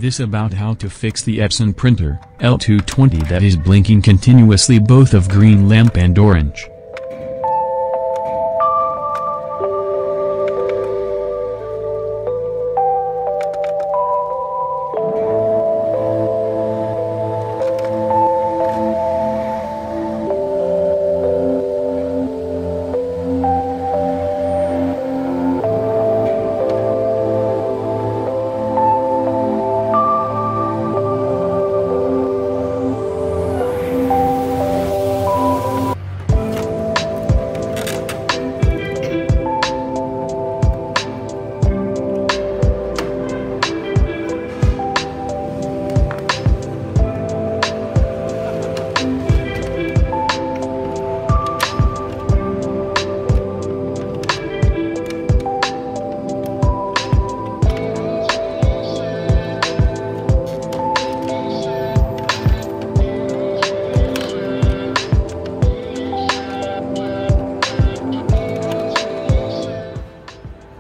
This about how to fix the Epson printer, L220, that is blinking continuously both of green lamp and orange.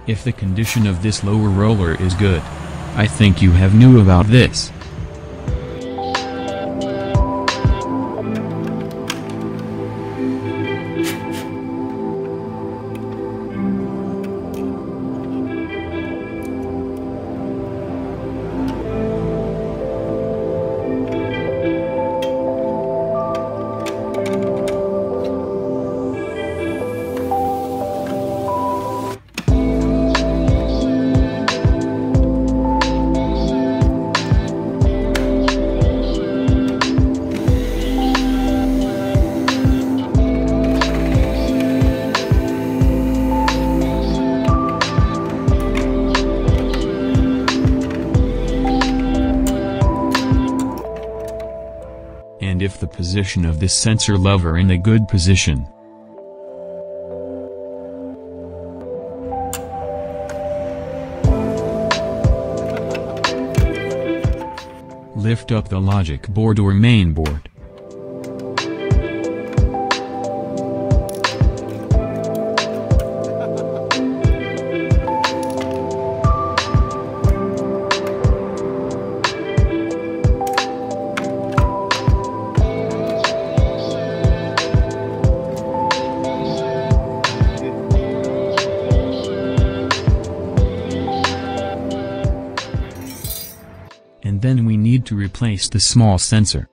If the condition of this lower roller is good, I think you have knew about this. And if the position of this sensor lever in a good position. Lift up the logic board or main board. And then we need to replace the small sensor.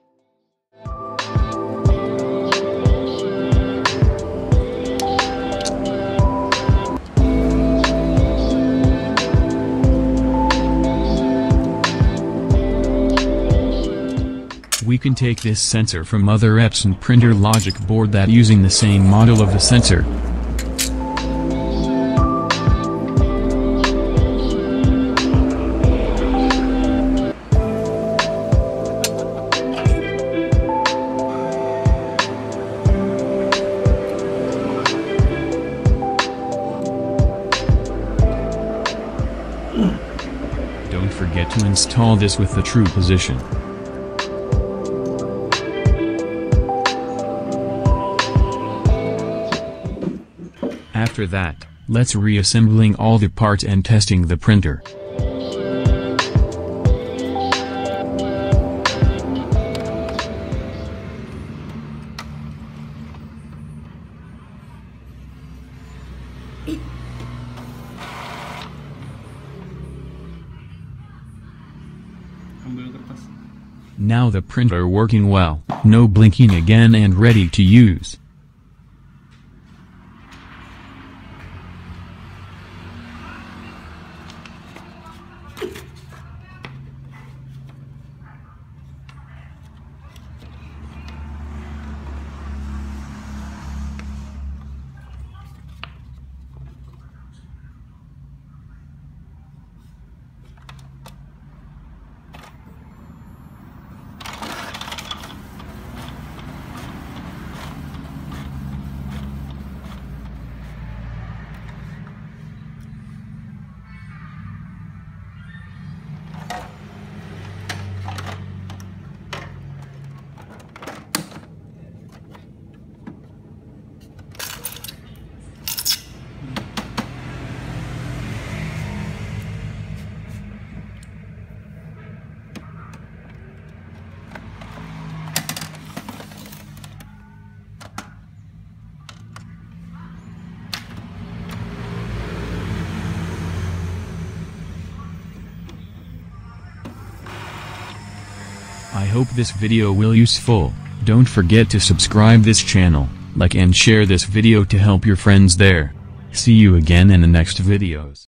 We can take this sensor from other Epson printer logic board that using the same model of the sensor. Don't forget to install this with the true position. After that, let's reassembling all the parts and testing the printer. Now the printer working well, no blinking again and ready to use. hope this video will useful. Don't forget to subscribe this channel, like and share this video to help your friends there. See you again in the next videos.